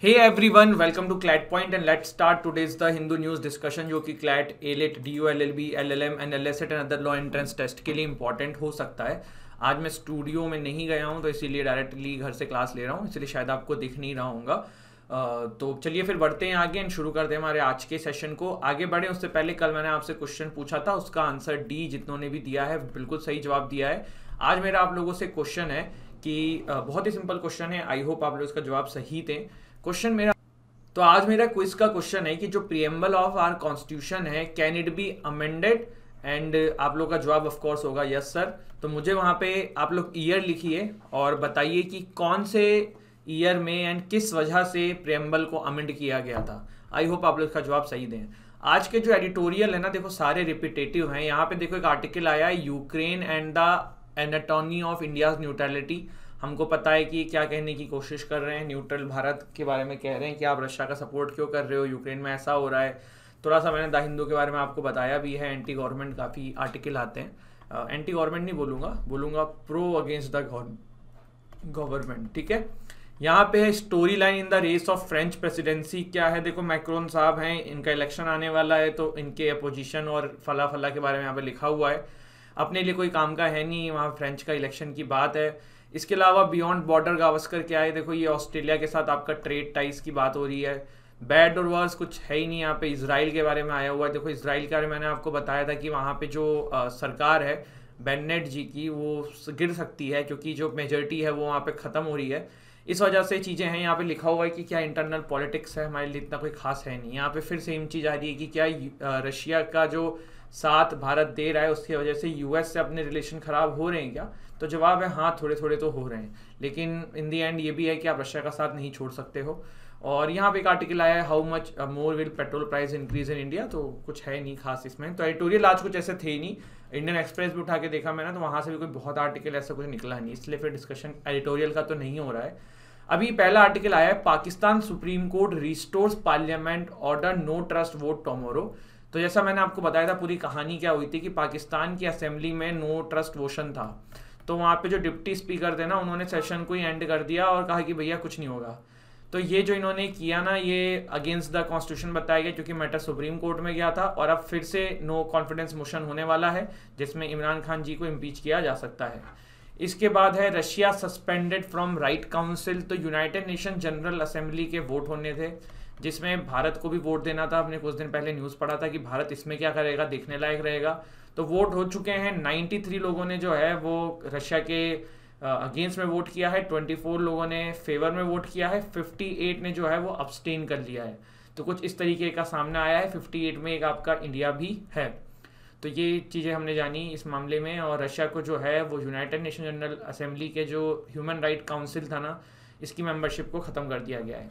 Hey everyone, welcome to CLAT Point and let's start today's the Hindu news discussion जो कि CLAT, ALET, DULLB, LLM and LSAT and other law entrance test के लिए important हो सकता है। आज मैं स्टूडियो में नहीं गया हूँ तो इसीलिए डायरेक्टली घर से क्लास ले रहा हूँ, इसलिए शायद आपको दिख नहीं रहा होगा। तो चलिए फिर बढ़ते हैं आगे एंड शुरू करते हैं हमारे आज के सेशन को। आगे बढ़े उससे पहले कल मैंने आपसे क्वेश्चन पूछा था, उसका आंसर डी जितनों ने भी दिया है बिल्कुल सही जवाब दिया है। आज मेरा आप लोगों से क्वेश्चन है कि बहुत ही सिंपल क्वेश्चन है, आई होप आप लोग इसका जवाब सही दें। क्वेश्चन मेरा तो आज मेरा क्विज का क्वेश्चन है कि जो प्रियम्बल ऑफ आवर कॉन्स्टिट्यूशन है can it be amended, and आप लोग का जवाब ऑफ कोर्स होगा यस सर। तो मुझे वहां पे आप लोग ईयर लिखिए और बताइए कि कौन से ईयर में एंड किस वजह से प्रियम्बल को अमेंड किया गया था। आई होप आप लोग इसका जवाब सही दें। आज के जो एडिटोरियल है ना, देखो सारे रिपीटेटिव हैं। यहाँ पे देखो एक आर्टिकल आया है, Ukraine and the anatomy of India's neutrality. हमको पता है कि क्या कहने की कोशिश कर रहे हैं, न्यूट्रल भारत के बारे में कह रहे हैं कि आप रशिया का सपोर्ट क्यों कर रहे हो, यूक्रेन में ऐसा हो रहा है। थोड़ा सा मैंने द हिंदू के बारे में आपको बताया भी है, एंटी गवर्नमेंट काफ़ी आर्टिकल आते हैं। एंटी गवर्नमेंट नहीं बोलूँगा प्रो अगेंस्ट द गवर्नमेंट, ठीक है। यहाँ पे है story line in the race of French presidency. क्या है, देखो मैक्रोन साहब हैं, इनका इलेक्शन आने वाला है तो इनके अपोजिशन और फला फला के बारे में यहाँ पे लिखा हुआ है। अपने लिए कोई काम का है नहीं, वहाँ फ्रेंच का इलेक्शन की बात है। इसके अलावा बियॉन्ड बॉर्डर गावस्कर क्या है, देखो ये ऑस्ट्रेलिया के साथ आपका ट्रेड टाइज की बात हो रही है। बैड और वर्स कुछ है ही नहीं। यहाँ पे इसराइल के बारे में आया हुआ है। देखो इसराइल के बारे में मैंने आपको बताया था कि वहाँ पे जो सरकार है बेनेट जी की वो गिर सकती है क्योंकि जो मेजोरिटी है वो वहाँ पे ख़त्म हो रही है। इस वजह से चीज़ें हैं। यहाँ पे लिखा हुआ है कि क्या इंटरनल पॉलिटिक्स है, हमारे लिए इतना कोई खास है नहीं। यहाँ पे फिर सेम चीज़ आ रही है कि क्या रशिया का जो साथ भारत दे रहा है उसकी वजह से यूएस से अपने रिलेशन ख़राब हो रहे हैं क्या। तो जवाब है हाँ, थोड़े थोड़े तो हो रहे हैं, लेकिन इन दी एंड ये भी है कि आप रशिया का साथ नहीं छोड़ सकते हो। और यहाँ पे एक आर्टिकल आया है, how much more will petrol price increase in India. तो कुछ है नहीं खास इसमें, तो एडिटोरियल आज कुछ ऐसे थे ही नहीं। इंडियन एक्सप्रेस भी उठा के देखा मैंने तो वहाँ से भी कोई बहुत आर्टिकल ऐसा कुछ निकला नहीं, इसलिए फिर डिस्कशन एडिटोरियल का तो नहीं हो रहा है। अभी पहला आर्टिकल आया है, Pakistan supreme court restores parliament order no trust vote tomorrow. तो जैसा मैंने आपको बताया था पूरी कहानी क्या हुई थी कि पाकिस्तान की असेंबली में नो ट्रस्ट मोशन था, तो वहाँ पे जो डिप्टी स्पीकर थे ना उन्होंने सेशन को ही एंड कर दिया और कहा कि भैया कुछ नहीं होगा। तो ये जो इन्होंने किया ना, ये अगेंस्ट द कॉन्स्टिट्यूशन बताया गया क्योंकि मैटर सुप्रीम कोर्ट में गया था और अब फिर से नो कॉन्फिडेंस मोशन होने वाला है जिसमें इमरान खान जी को इम्पीच किया जा सकता है। इसके बाद है Russia suspended from right council. तो यूनाइटेड नेशन जनरल असेंबली के वोट होने थे जिसमें भारत को भी वोट देना था। हमने कुछ दिन पहले न्यूज़ पढ़ा था कि भारत इसमें क्या करेगा, देखने लायक रहेगा। तो वोट हो चुके हैं, 93 लोगों ने जो है वो रशिया के अगेंस्ट में वोट किया है, 24 लोगों ने फेवर में वोट किया है, 58 ने जो है वो अब्सटेन कर लिया है। तो कुछ इस तरीके का सामने आया है। 58 में एक आपका इंडिया भी है। तो ये चीज़ें हमने जानी इस मामले में। और रशिया को जो है वो यूनाइटेड नेशन जनरल असेंबली के जो ह्यूमन राइट काउंसिल था ना, इसकी मेंबरशिप को ख़त्म कर दिया गया है।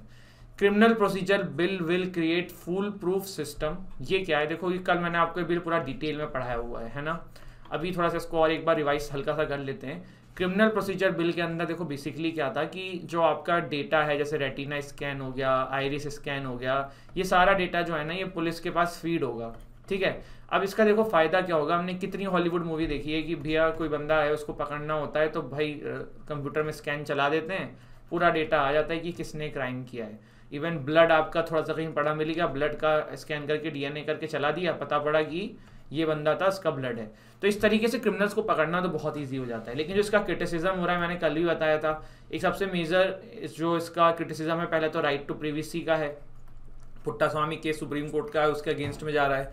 Criminal procedure bill will create full proof system. ये क्या है, देखो ये कल मैंने आपको ये बिल पूरा डिटेल में पढ़ाया हुआ है ना। अभी थोड़ा सा इसको और एक बार रिवाइज हल्का सा कर लेते हैं। क्रिमिनल प्रोसीजर बिल के अंदर देखो बेसिकली क्या था कि जो आपका डेटा है, जैसे रेटिना स्कैन हो गया, आइरिस स्कैन हो गया, ये सारा डेटा जो है ना ये पुलिस के पास फीड होगा, ठीक है। अब इसका देखो फायदा क्या होगा, हमने कितनी हॉलीवुड मूवी देखी है कि भैया कोई बंदा है उसको पकड़ना होता है तो भाई कंप्यूटर में स्कैन चला देते हैं, पूरा डेटा आ जाता है कि किसने क्राइम किया है। इवन ब्लड आपका थोड़ा सा कहीं पड़ा मिलेगा, ब्लड का स्कैन करके डीएनए करके चला दिया, पता पड़ा कि ये बंदा था, इसका ब्लड है। तो इस तरीके से क्रिमिनल्स को पकड़ना तो बहुत ईजी हो जाता है। लेकिन जो इसका क्रिटिसिज्म हो रहा है, मैंने कल भी बताया था, एक सबसे मेजर जो इसका क्रिटिसिज्म है, पहले तो राइट टू प्रिवेसी का है, पुट्टास्वामी केस सुप्रीम कोर्ट का है, उसके अगेंस्ट में जा रहा है।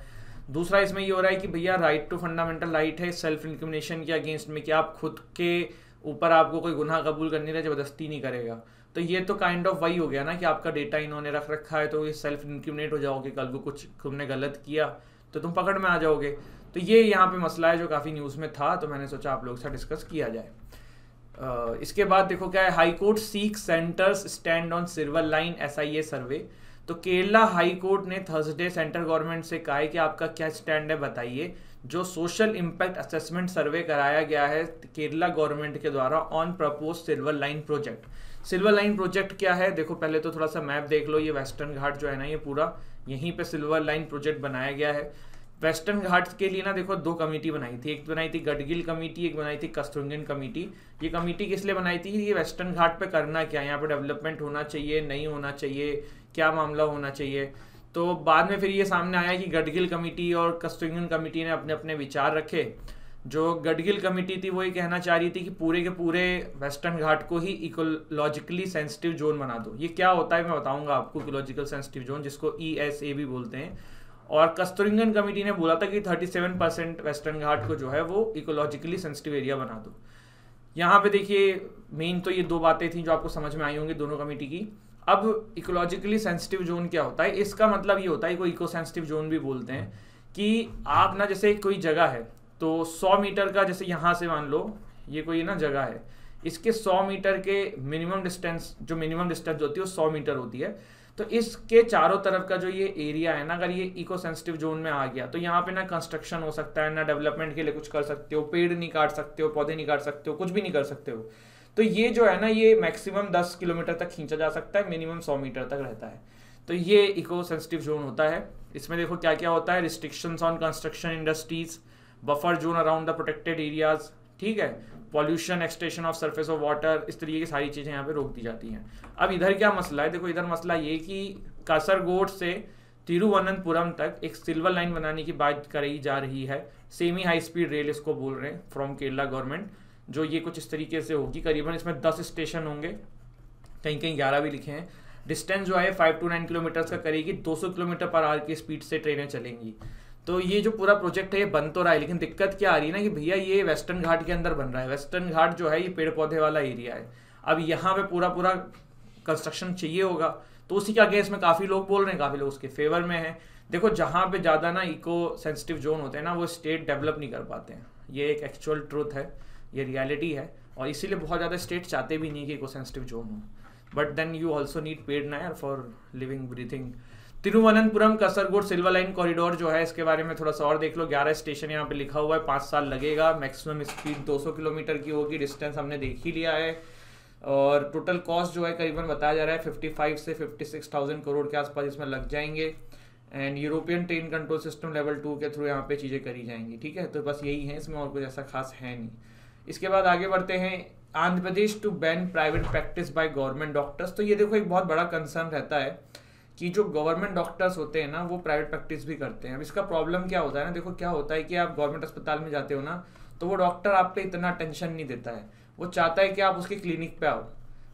दूसरा इसमें ये हो रहा है कि भैया राइट टू फंडामेंटल राइट है सेल्फ इंक्रिमिनेशन के अगेंस्ट में, कि आप खुद के ऊपर आपको कोई गुनाह कबूल करने का जबरदस्ती नहीं करेगा। तो ये तो काइंड ऑफ वही हो गया ना कि आपका डेटा इन्होंने रख रखा है तो ये सेल्फ इंक्रिमिनेट हो जाओगे, कल को कुछ तुमने गलत किया तो तुम पकड़ में आ जाओगे। तो ये यहाँ पे मसला है जो काफ़ी न्यूज़ में था, तो मैंने सोचा आप लोग से डिस्कस किया जाए। इसके बाद देखो क्या है, high court seek centres stand on silver line SIA सर्वे। तो केरला हाई कोर्ट ने थर्सडे सेंट्रल गवर्नमेंट से कहा है कि आपका क्या स्टैंड है बताइए। जो सोशल इम्पैक्ट असेसमेंट सर्वे कराया गया है केरला गवर्नमेंट के द्वारा on propose silver line project. Silver line project क्या है, देखो पहले तो थोड़ा सा मैप देख लो। ये वेस्टर्न घाट जो है ना, ये पूरा यहीं पे सिल्वर लाइन प्रोजेक्ट बनाया गया है। वेस्टर्न घाट्स के लिए ना देखो दो कमेटी बनाई थी, एक बनाई थी गडगिल कमेटी, एक बनाई थी कस्तूरगन कमेटी। ये कमेटी किस लिए बनाई थी? ये वेस्टर्न घाट पे करना क्या, यहाँ पे डेवलपमेंट होना चाहिए नहीं होना चाहिए, क्या मामला होना चाहिए। तो बाद में फिर ये सामने आया कि गडगिल कमेटी और कस्तूरगन कमेटी ने अपने अपने विचार रखे। जो गडगिल कमेटी थी वो ये कहना चाह रही थी कि पूरे के पूरे वेस्टर्न घाट को ही इकोलॉजिकली सेंसिटिव जोन बना दो। ये क्या होता है मैं बताऊंगा आपको, इकोलॉजिकल सेंसिटिव जोन, जिसको ESA भी बोलते हैं। और कस्तूरगन कमेटी ने बोला था कि 37% वेस्टर्न घाट को जो है वो इकोलॉजिकली सेंसिटिव एरिया बना दो। यहाँ पे देखिए मेन तो ये दो बातें थी जो आपको समझ में आई होंगी दोनों कमेटी की। अब इकोलॉजिकली सेंसिटिव जोन क्या होता है? इसका मतलब ये होता है, कोई इको सेंसिटिव जोन भी बोलते हैं, कि आप ना जैसे कोई जगह है तो 100 मीटर का, जैसे यहाँ से मान लो ये कोई ना जगह है, इसके 100 मीटर के मिनिमम डिस्टेंस, जो मिनिमम डिस्टेंस होती है वो 100 मीटर होती है। तो इसके चारों तरफ का जो ये एरिया है ना, अगर ये इको सेंसिटिव जोन में आ गया तो यहाँ पे ना कंस्ट्रक्शन हो सकता है, ना डेवलपमेंट के लिए कुछ कर सकते हो, पेड़ नहीं काट सकते हो, पौधे नहीं काट सकते हो, कुछ भी नहीं कर सकते हो। तो ये जो है ना, ये मैक्सिमम 10 किलोमीटर तक खींचा जा सकता है, मिनिमम 100 मीटर तक रहता है। तो ये इको सेंसिटिव जोन होता है। इसमें देखो क्या क्या होता है: restrictions on construction industries, buffer zone around the protected areas, ठीक है, pollution, extension of surface of water, इस तरीके की सारी चीज़ें यहाँ पे रोक दी जाती हैं। अब इधर क्या मसला है? देखो इधर मसला ये कि कासरगोड से तिरुवनंतपुरम तक एक सिल्वर लाइन बनाने की बात करी जा रही है, सेमी हाई स्पीड रेल इसको बोल रहे हैं फ्रॉम केरला गवर्नमेंट। जो ये कुछ इस तरीके से होगी, करीबन इसमें 10 स्टेशन होंगे, कहीं कहीं 11 भी लिखे हैं। डिस्टेंस जो है 5 to 9 किलोमीटर्स का करेगी, 200 किलोमीटर पर आवर की स्पीड से ट्रेनें चलेंगी। तो ये जो पूरा प्रोजेक्ट है ये बन तो रहा है, लेकिन दिक्कत क्या आ रही है ना कि भैया ये वेस्टर्न घाट के अंदर बन रहा है। वेस्टर्न घाट जो है ये पेड़ पौधे वाला एरिया है। अब यहाँ पे पूरा पूरा कंस्ट्रक्शन चाहिए होगा, तो उसी के अगेंस्ट में काफ़ी लोग बोल रहे हैं, काफ़ी लोग उसके फेवर में हैं। देखो जहाँ पे ज़्यादा ना इको सेंसिटिव जोन होते हैं ना, वो स्टेट डेवलप नहीं कर पाते हैं। ये एक एक्चुअल ट्रूथ है, ये रियलिटी है, और इसीलिए बहुत ज़्यादा स्टेट चाहते भी नहीं कि इको सेंसिटिव जोन हो। But then you also need पेड ना यार for living breathing. Thiruvananthapuram Kasaragod silver line corridor जो है, इसके बारे में थोड़ा सा और देख लो। 11 स्टेशन यहाँ पे लिखा हुआ है, 5 साल लगेगा, मैक्सिमम स्पीड 200 किलोमीटर की होगी, डिस्टेंस हमने देख ही लिया है। और टोटल कॉस्ट जो है करीबन बताया जा रहा है 55 से 56,000 करोड़ के आसपास इसमें लग जाएंगे। And European train control system level 2 के थ्रू यहाँ पे चीज़ें करी जाएंगी, ठीक है। तो बस यही है इसमें, और कुछ ऐसा खास है नहीं। इसके बाद आगे बढ़ते हैं, Andhra Pradesh to ban private practice by government doctors. तो ये देखो एक बहुत बड़ा कंसर्न रहता है कि जो गवर्नमेंट डॉक्टर्स होते हैं ना, वो प्राइवेट प्रैक्टिस भी करते हैं। अब इसका प्रॉब्लम क्या होता है ना, देखो क्या होता है कि आप गवर्नमेंट अस्पताल में जाते हो ना, तो वो डॉक्टर आप पे इतना टेंशन नहीं देता है। वो चाहता है कि आप उसके क्लिनिक पे आओ,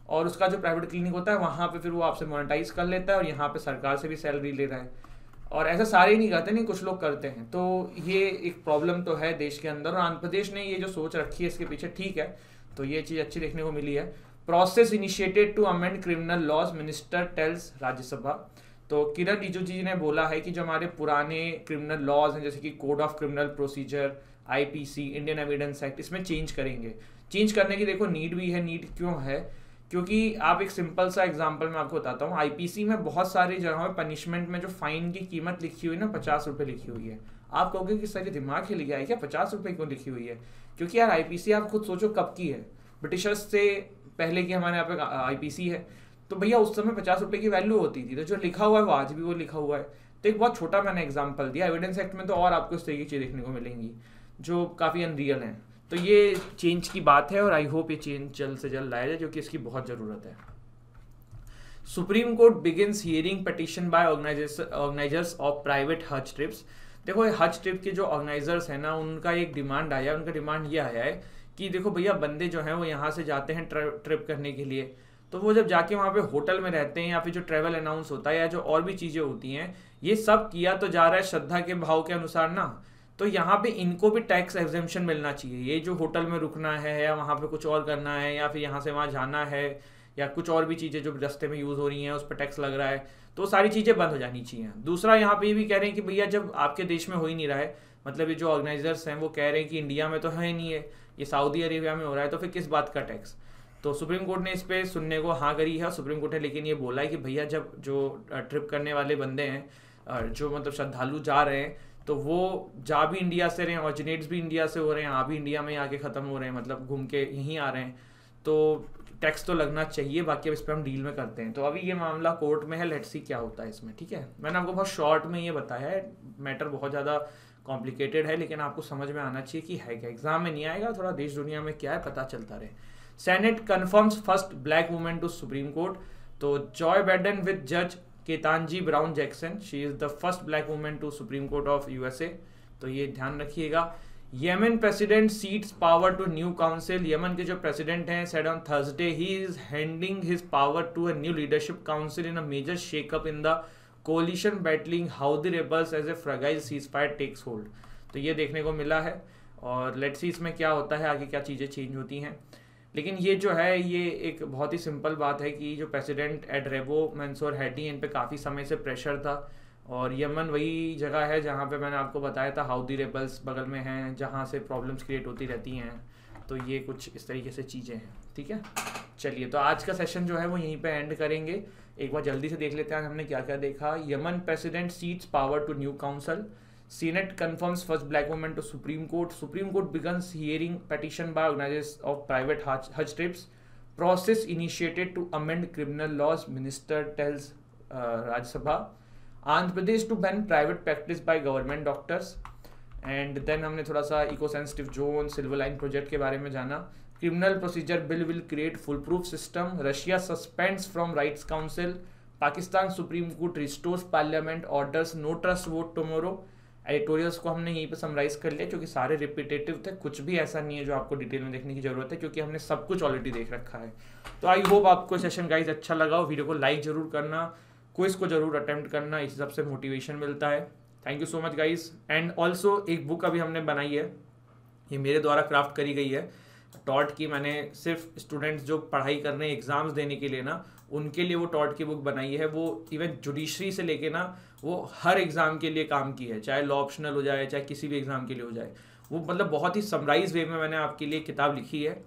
और उसका जो प्राइवेट क्लिनिक होता है वहाँ पे फिर वो आपसे मोनेटाइज कर लेता है, और यहाँ पे सरकार से भी सैलरी ले रहा है। और ऐसा सारे ही नहीं करते, नहीं कुछ लोग करते हैं। तो ये एक प्रॉब्लम तो है देश के अंदर, और आंध्र प्रदेश ने ये जो सोच रखी है इसके पीछे, ठीक है, तो ये चीज़ अच्छी देखने को मिली है। Process initiated to amend criminal laws, minister tells Rajya Sabha. तो किरण रिजिजू जी ने बोला है कि जो हमारे पुराने क्रिमिनल लॉज हैं, जैसे कि code of criminal procedure, IPC, Indian evidence act, इसमें चेंज करेंगे। चेंज करने की देखो नीड भी है। नीड क्यों है? क्योंकि आप एक सिंपल सा एग्जांपल मैं आपको बताता हूँ। IPC में बहुत सारी जगहों में पनिशमेंट में जो फाइन की कीमत लिखी हुई है ना, 50 रुपये लिखी हुई है। आप कहोगे कि सर ये दिमाग हिल गया है क्या, 50 रुपये क्यों लिखी हुई है? क्योंकि यार IPC आप खुद सोचो कब की है, ब्रिटिशर्स से पहले की हमारे यहाँ पे IPC है। तो भैया उस समय 50 रुपये की वैल्यू होती थी, तो जो लिखा हुआ है वो आज भी वो लिखा हुआ है। तो एक बहुत छोटा मैंने एग्जाम्पल दिया। एविडेंस एक्ट में तो और आपको इस तरीके की चीज़ देखने को मिलेंगी जो काफ़ी अनरियल हैं। तो ये चेंज की बात है, और आई होप ये चेंज जल्द से जल्द लाया जाए, क्योंकि इसकी बहुत ज़रूरत है। Supreme court begins hearing petition by organisers of private हज ट्रिप्स। देखो ये हज ट्रिप के जो ऑर्गेनाइजर्स हैं ना, उनका एक डिमांड आया। उनका डिमांड ये आया है कि देखो भैया बंदे जो हैं वो यहाँ से जाते हैं ट्रिप करने के लिए, तो वो जब जाके वहाँ पे होटल में रहते हैं, या फिर जो ट्रैवल अनाउंस होता है, या जो और भी चीज़ें होती हैं, ये सब किया तो जा रहा है श्रद्धा के भाव के अनुसार ना। तो यहाँ पे इनको भी टैक्स एग्जेम्पशन मिलना चाहिए। ये जो होटल में रुकना है, या वहाँ पे कुछ और करना है, या फिर यहाँ से वहाँ जाना है, या कुछ और भी चीज़ें जो रास्ते में यूज़ हो रही हैं उस पर टैक्स लग रहा है, तो सारी चीज़ें बंद हो जानी चाहिए। दूसरा यहाँ पे ये भी कह रहे हैं कि भैया जब आपके देश में हो ही नहीं रहा है, मतलब ये जो ऑर्गेनाइजर्स हैं वो कह रहे हैं कि इंडिया में तो है ही नहीं है, ये सऊदी अरेबिया में हो रहा है, तो फिर किस बात का टैक्स। तो सुप्रीम कोर्ट ने इस पर सुनने को हाँ करी है। सुप्रीम कोर्ट ने लेकिन ये बोला है कि भैया जब जो ट्रिप करने वाले बंदे हैं, जो मतलब श्रद्धालु जा रहे हैं, तो वो जा भी इंडिया से रहे हैं, ऑरिजिनेट्स भी इंडिया से हो रहे हैं, आ भी इंडिया में आके ख़त्म हो रहे हैं, मतलब घूम के यहीं आ रहे हैं, तो टैक्स तो लगना चाहिए। बाकी अब इस पर हम डील में करते हैं। तो अभी ये मामला कोर्ट में है, लेट्स सी क्या होता है इसमें, ठीक है। मैंने आपको बहुत शॉर्ट में ये बताया है, मैटर बहुत ज़्यादा कॉम्प्लिकेटेड है, लेकिन आपको समझ में आना चाहिए कि है क्या। एग्जाम में नहीं आएगा, थोड़ा देश दुनिया में क्या है पता चलता रहे। Senate confirms first black women to supreme court. तो जॉय बाइडेन विद जज Ketanji Brown Jackson, she is the first black women to supreme court of USA, तो ये ध्यान रखिएगा। Yemen president seats power to new council. Yemen के जो president हैं said on Thursday he is handing his power to a new leadership council in a major shakeup in the coalition battling Houthi rebels as a fragile ceasefire takes hold. तो ये देखने को मिला है और लेट्स सी इसमें क्या होता है, आगे क्या चीज़ें चेंज होती हैं। लेकिन ये जो है ये एक बहुत ही सिंपल बात है कि जो प्रेसिडेंट एड्रेबो मंसूर हैडी, इन पे काफ़ी समय से प्रेशर था और यमन वही जगह है जहाँ पे मैंने आपको बताया था हाउदी रेबल्स बगल में हैं, जहाँ से प्रॉब्लम्स क्रिएट होती रहती हैं। तो ये कुछ इस तरीके से चीज़ें हैं, ठीक है। चलिए, तो आज का सेशन जो है वो यहीं पे एंड करेंगे। एक बार जल्दी से देख लेते हैं हमने क्या क्या देखा। Yemen president seats power to new council. Senate confirms first black women to supreme court. Supreme court begins hearing petition by organisers of private हज trips. Process initiated to amend criminal laws, minister tells Rajya Sabha. Andhra Pradesh to ban private practice by government doctors. And then हमने थोड़ा सा eco sensitive zone, silver line project के बारे में जाना। Criminal procedure bill will create full proof system. Russia suspends from rights council. Pakistan supreme court restores parliament orders no trust vote tomorrow. Editorials को हमने यहीं पे समराइज कर लिया क्योंकि सारे रिपीटेटिव थे, कुछ भी ऐसा नहीं है जो आपको डिटेल में देखने की जरूरत है क्योंकि हमने सब कुछ ऑलरेडी देख रखा है। तो आई होप आपको सेशन गाइज अच्छा लगा हो। वीडियो को लाइक जरूर करना, क्विज को जरूर अटेम्प्ट करना, इस सबसे मोटिवेशन मिलता है। Thank you so much guys. And also एक बुक अभी हमने बनाई है, ये मेरे द्वारा क्राफ्ट करी गई है टॉट की। मैंने सिर्फ स्टूडेंट्स जो पढ़ाई कर रहे हैं एग्जाम्स देने के लिए ना, उनके लिए वो टॉट की बुक बनाई है। वो इवन जुडिशरी से लेके ना वो हर एग्जाम के लिए काम की है, चाहे लॉ ऑप्शनल हो जाए चाहे किसी भी एग्जाम के लिए हो जाए। वो मतलब बहुत ही समराइज वे में मैंने आपके लिए किताब लिखी है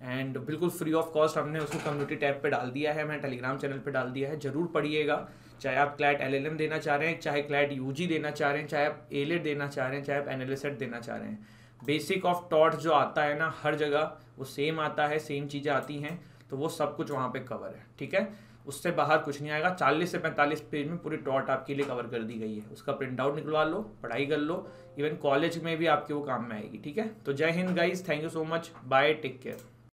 एंड बिल्कुल फ्री ऑफ कॉस्ट हमने उसको कम्युनिटी टैब पे डाल दिया है, मैंने टेलीग्राम चैनल पे डाल दिया है। जरूर पढ़िएगा, चाहे आप क्लैट LLM देना चाह रहे हैं, चाहे क्लैट UG देना चाह रहे हैं, चाहे आप एलेट देना चाह रहे हैं, चाहे आप एनालिसेट देना चाह रहे हैं। बेसिक ऑफ टॉट जो आता है ना हर जगह वो सेम आता है, सेम चीज़ें आती हैं, तो वो सब कुछ वहाँ पे कवर है, ठीक है। उससे बाहर कुछ नहीं आएगा। 40 से 45 पेज में पूरी टॉट आपके लिए कवर कर दी गई है। उसका प्रिंट आउट निकलवा लो, पढ़ाई कर लो, इवन कॉलेज में भी आपके वो काम में आएगी, ठीक है। तो जय Hind guys, thank you so much, bye, take care.